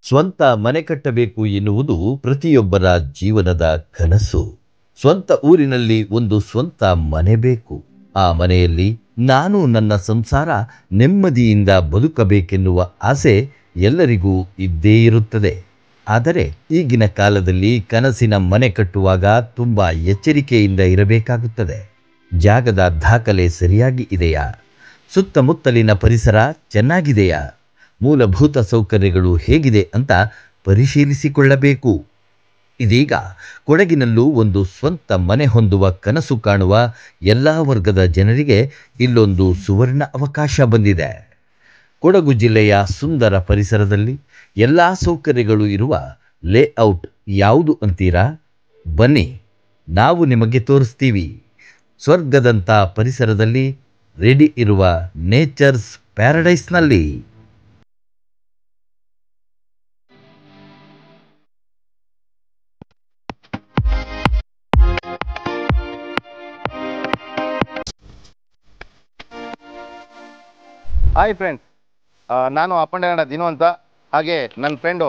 ಸ್ವಂತ ಮನೆ ಕಟ್ಟಬೇಕು ಎನ್ನುವುದು ಪ್ರತಿಯೊಬ್ಬರ ಜೀವನದ ಕನಸು. ಸ್ವಂತ ಊರಿನಲ್ಲಿ ಒಂದು ಸ್ವಂತ ಮನೆ ಬೇಕು. ಆ ಮನೆಯಲ್ಲಿ ನಾನು ನನ್ನ ಸಂಸಾರ ನೆಮ್ಮದಿಯಿಂದ ಬದುಕಬೇಕೆನ್ನುವ ಆಸೆ ಎಲ್ಲರಿಗೂ ಇದ್ದೇ ಇರುತ್ತದೆ. ಆದರೆ ಈಗಿನ ಕಾಲದಲ್ಲಿ ಕನಸಿನ ಮನೆ ಕಟ್ಟುವಾಗ ತುಂಬ ಎಚ್ಚರಿಕೆಯಿಂದ ಇರಬೇಕಾಗುತ್ತದೆ. ಜಾಗದ ದಾಖಲೆ ಸರಿಯಾಗಿ ಇದೆಯಾ? ಸುತ್ತಮುತ್ತಲಿನ ಪರಿಸರ ಚೆನ್ನಾಗಿದೆಯಾ? ಮೂಲಭೂತ ಸೌಕರ್ಯಗಳು ಹೇಗಿದೆ ಅಂತ ಪರಿಶೀಲಿಸಿಕೊಳ್ಳಬೇಕು. ಇದೀಗ ಕೊಡಗಿನಲ್ಲೂ ಒಂದು ಸ್ವಂತ ಮನೆ ಹೊಂದುವ ಕನಸು ಕಾಣುವ ಎಲ್ಲ ವರ್ಗದ ಜನರಿಗೆ ಇಲ್ಲೊಂದು ಸುವರ್ಣ ಅವಕಾಶ ಬಂದಿದೆ. ಕೊಡಗು ಜಿಲ್ಲೆಯ ಸುಂದರ ಪರಿಸರದಲ್ಲಿ ಎಲ್ಲ ಸೌಕರ್ಯಗಳು ಇರುವ ಲೇಔಟ್ ಯಾವುದು ಅಂತೀರಾ? ಬನ್ನಿ, ನಾವು ನಿಮಗೆ ತೋರಿಸ್ತೀವಿ. ಸ್ವರ್ಗದಂಥ ಪರಿಸರದಲ್ಲಿ ರೆಡಿ ಇರುವ ನೇಚರ್ಸ್ ಪ್ಯಾರಡೈಸ್ನಲ್ಲಿ. ಹಾಯ್ ಫ್ರೆಂಡ್ಸ್, ನಾನು ಅಪ್ಪಂಡಗಡ ದಿನು ಅಂತ, ಹಾಗೆ ನನ್ನ ಫ್ರೆಂಡು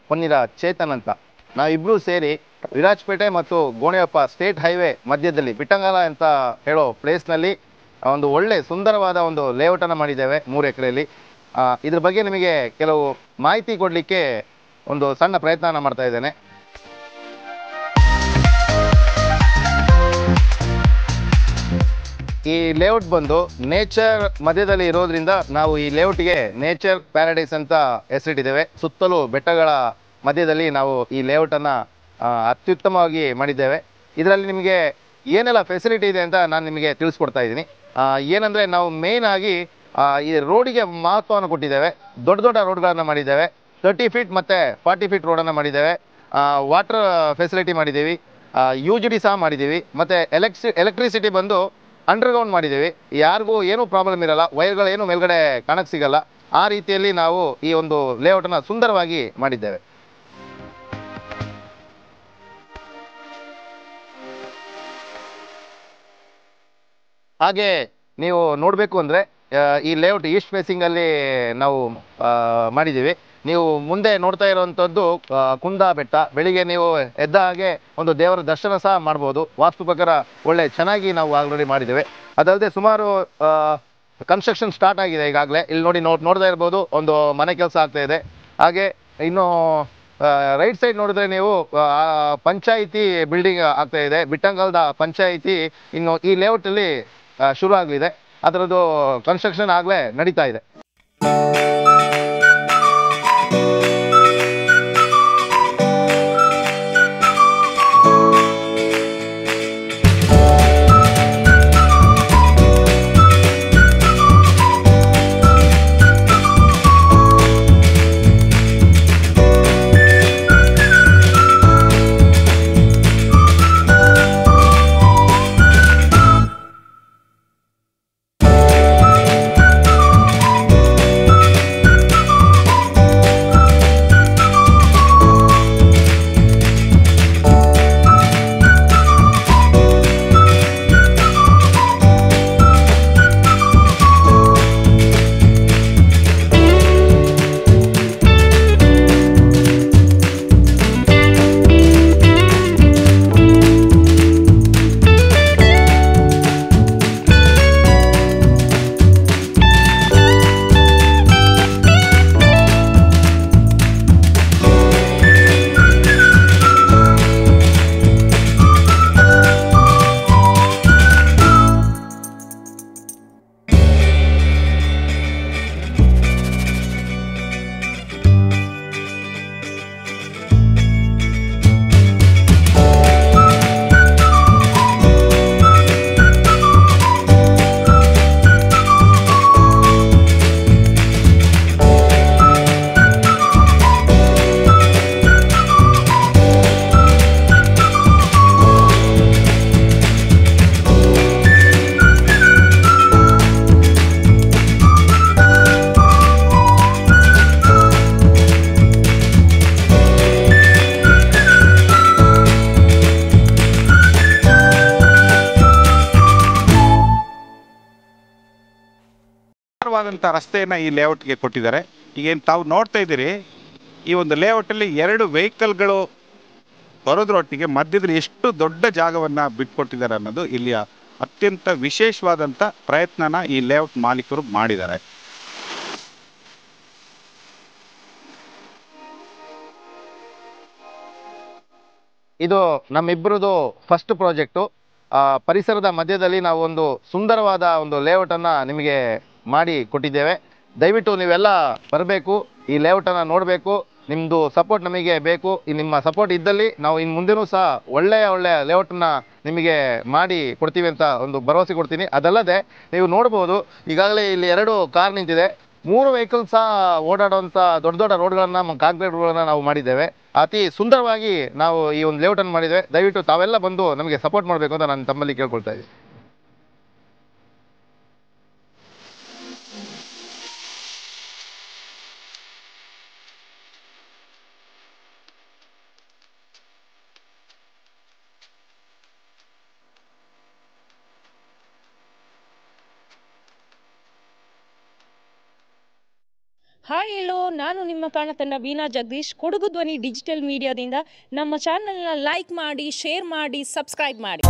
ಪೊನ್ನಿರ ಚೇತನ್ ಅಂತ. ನಾವಿಬ್ಬರೂ ಸೇರಿ ವಿರಾಜಪೇಟೆ ಮತ್ತು ಗೋಣಿಯಪ್ಪ ಸ್ಟೇಟ್ ಹೈವೇ ಮಧ್ಯದಲ್ಲಿ ಬಿಟ್ಟಂಗಾಲ ಅಂತ ಹೇಳೋ ಪ್ಲೇಸ್ನಲ್ಲಿ ಒಂದು ಒಳ್ಳೆ ಸುಂದರವಾದ ಒಂದು ಲೇಔಟನ್ನು ಮಾಡಿದ್ದೇವೆ 3 ಎಕರೆಯಲ್ಲಿ. ಇದ್ರ ಬಗ್ಗೆ ನಿಮಗೆ ಕೆಲವು ಮಾಹಿತಿ ಕೊಡಲಿಕ್ಕೆ ಒಂದು ಸಣ್ಣ ಪ್ರಯತ್ನ ಮಾಡ್ತಾ ಇದ್ದೇನೆ. ಈ ಲೇಔಟ್ ಬಂದು ನೇಚರ್ ಮಧ್ಯದಲ್ಲಿ ಇರೋದ್ರಿಂದ ನಾವು ಈ ಲೇಔಟ್ಗೆ ನೇಚರ್ ಪ್ಯಾರಡೈಸ್ ಅಂತ ಹೆಸರಿಟ್ಟಿದ್ದೇವೆ. ಸುತ್ತಲೂ ಬೆಟ್ಟಗಳ ಮಧ್ಯದಲ್ಲಿ ನಾವು ಈ ಲೇಔಟನ್ನು ಅತ್ಯುತ್ತಮವಾಗಿ ಮಾಡಿದ್ದೇವೆ. ಇದರಲ್ಲಿ ನಿಮಗೆ ಏನೆಲ್ಲ ಫೆಸಿಲಿಟಿ ಇದೆ ಅಂತ ನಾನು ನಿಮಗೆ ತಿಳಿಸ್ಕೊಡ್ತಾ ಇದ್ದೀನಿ. ಏನಂದರೆ, ನಾವು ಮೇಯ್ನ್ ಆಗಿ ಈ ರೋಡಿಗೆ ಮಹತ್ವವನ್ನು ಕೊಟ್ಟಿದ್ದೇವೆ. ದೊಡ್ಡ ದೊಡ್ಡ ರೋಡ್ಗಳನ್ನು ಮಾಡಿದ್ದೇವೆ. 30 ಫೀಟ್ ಮತ್ತು 40 ಫೀಟ್ ರೋಡನ್ನು ಮಾಡಿದ್ದೇವೆ. ವಾಟರ್ ಫೆಸಿಲಿಟಿ ಮಾಡಿದ್ದೀವಿ, UGD ಸಹ ಮಾಡಿದ್ದೀವಿ. ಮತ್ತು ಎಲೆಕ್ಟ್ರಿಸಿಟಿ ಬಂದು ಅಂಡರ್ಗ್ರೌಂಡ್ ಮಾಡಿದ್ದೀವಿ. ಯಾರಿಗೂ ಏನೂ ಪ್ರಾಬ್ಲಮ್ ಇರಲ್ಲ, ವೈರ್ಗಳೇನು ಮೇಲ್ಗಡೆ ಕಾಣಕ್ಕೆ ಸಿಗಲ್ಲ. ಆ ರೀತಿಯಲ್ಲಿ ನಾವು ಈ ಒಂದು ಲೇಔಟನ್ನು ಸುಂದರವಾಗಿ ಮಾಡಿದ್ದೇವೆ. ಹಾಗೆ ನೀವು ನೋಡಬೇಕು ಅಂದರೆ, ಈ ಲೇಔಟ್ ಈಸ್ಟ್ ಫೇಸಿಂಗಲ್ಲಿ ನಾವು ಮಾಡಿದ್ದೀವಿ. ನೀವು ಮುಂದೆ ನೋಡ್ತಾ ಇರುವಂಥದ್ದು ಕುಂದ ಬೆಟ್ಟ. ಬೆಳಿಗ್ಗೆ ನೀವು ಎದ್ದ ಹಾಗೆ ಒಂದು ದೇವರ ದರ್ಶನ ಸಹ ಮಾಡ್ಬೋದು. ವಾಸ್ತು ಪ್ರಕಾರ ಒಳ್ಳೆ ಚೆನ್ನಾಗಿ ನಾವು ಆಲ್ರೆಡಿ ಮಾಡಿದ್ದೇವೆ. ಅದಲ್ಲದೆ ಸುಮಾರು ಕನ್ಸ್ಟ್ರಕ್ಷನ್ ಸ್ಟಾರ್ಟ್ ಆಗಿದೆ ಈಗಾಗಲೇ. ಇಲ್ಲಿ ನೋಡ್ತಾ ಇರ್ಬೋದು, ಒಂದು ಮನೆ ಕೆಲಸ ಆಗ್ತಾ ಇದೆ. ಹಾಗೆ ಇನ್ನು ರೈಟ್ ಸೈಡ್ ನೋಡಿದ್ರೆ ನೀವು ಪಂಚಾಯಿತಿ ಬಿಲ್ಡಿಂಗ್ ಆಗ್ತಾ ಇದೆ. ಬಿಟ್ಟಂಗಾಲದ ಪಂಚಾಯಿತಿ ಇನ್ನು ಈ ಲೇಔಟಲ್ಲಿ ಶುರು ಆಗಲಿದೆ. ಅದರದ್ದು ಕನ್ಸ್ಟ್ರಕ್ಷನ್ ಆಗಲೇ ನಡೀತಾ ಇದೆ. ರಸ್ತೆಯನ್ನು ಈ ಲೇಔಟ್ಗೆ ಕೊಟ್ಟಿದ್ದಾರೆ. ಈಗೇನು ತಾವು ನೋಡ್ತಾ ಇದ್ದೀರಿ, ಈ ಒಂದು ಲೇಔಟಲ್ಲಿ 2 ವೆಹಿಕಲ್ಗಳು ಬರೋದ್ರೊಟ್ಟಿಗೆ ಮಧ್ಯದಲ್ಲಿ ಎಷ್ಟು ದೊಡ್ಡ ಜಾಗವನ್ನು ಬಿಟ್ಕೊಟ್ಟಿದ್ದಾರೆ ಅನ್ನೋದು ಇಲ್ಲಿಯ ಅತ್ಯಂತ ವಿಶೇಷವಾದಂಥ ಪ್ರಯತ್ನನ ಈ ಲೇಔಟ್ ಮಾಲೀಕರು ಮಾಡಿದ್ದಾರೆ. ಇದು ನಮ್ಮಿಬ್ಬರದು ಫಸ್ಟ್ ಪ್ರಾಜೆಕ್ಟು. ಪರಿಸರದ ಮಧ್ಯದಲ್ಲಿ ನಾವು ಒಂದು ಸುಂದರವಾದ ಒಂದು ಲೇಔಟನ್ನು ನಿಮಗೆ ಮಾಡಿ ಕೊಟ್ಟಿದ್ದೇವೆ. ದಯವಿಟ್ಟು ನೀವೆಲ್ಲ ಬರಬೇಕು, ಈ ಲೇಔಟನ್ನು ನೋಡಬೇಕು. ನಿಮ್ಮದು ಸಪೋರ್ಟ್ ನಮಗೆ ಬೇಕು. ನಿಮ್ಮ ಸಪೋರ್ಟ್ ಇದ್ದಲ್ಲಿ ನಾವು ಇನ್ನು ಮುಂದೆನೂ ಸಹ ಒಳ್ಳೆಯ ಲೇಔಟನ್ನು ನಿಮಗೆ ಮಾಡಿ ಕೊಡ್ತೀವಿ ಅಂತ ಒಂದು ಭರವಸೆ ಕೊಡ್ತೀನಿ. ಅದಲ್ಲದೆ ನೀವು ನೋಡ್ಬೋದು, ಈಗಾಗಲೇ ಇಲ್ಲಿ 2 ಕಾರ್ ನಿಂತಿದೆ, 3 ವೆಹಿಕಲ್ ಸಹ ಓಡಾಡುವಂಥ ದೊಡ್ಡ ದೊಡ್ಡ ರೋಡ್ಗಳನ್ನು, ಕಾಂಕ್ರೀಟ್ ರೋಡ್ಗಳನ್ನು ನಾವು ಮಾಡಿದ್ದೇವೆ. ಅತಿ ಸುಂದರವಾಗಿ ನಾವು ಈ ಒಂದು ಲೇಔಟನ್ನು ಮಾಡಿದ್ದೇವೆ. ದಯವಿಟ್ಟು ತಾವೆಲ್ಲ ಬಂದು ನಮಗೆ ಸಪೋರ್ಟ್ ಮಾಡಬೇಕು ಅಂತ ನಾನು ತಮ್ಮಲ್ಲಿ ಕೇಳ್ಕೊಳ್ತಾ ಇದ್ದೀನಿ. ಹಾಯ್ ಎಲ್ಲೋ, ನಾನು ನಿಮ್ಮ ಕಾಣತನ್ನ ವೀಣಾ ಜಗದೀಶ್, ಕೊಡಗು ಧ್ವನಿ ಡಿಜಿಟಲ್ ಮೀಡಿಯಾದಿಂದ. ನಮ್ಮ ಚಾನಲ್ನ ಲೈಕ್ ಮಾಡಿ, ಶೇರ್ ಮಾಡಿ, ಸಬ್ಸ್ಕ್ರೈಬ್ ಮಾಡಿ.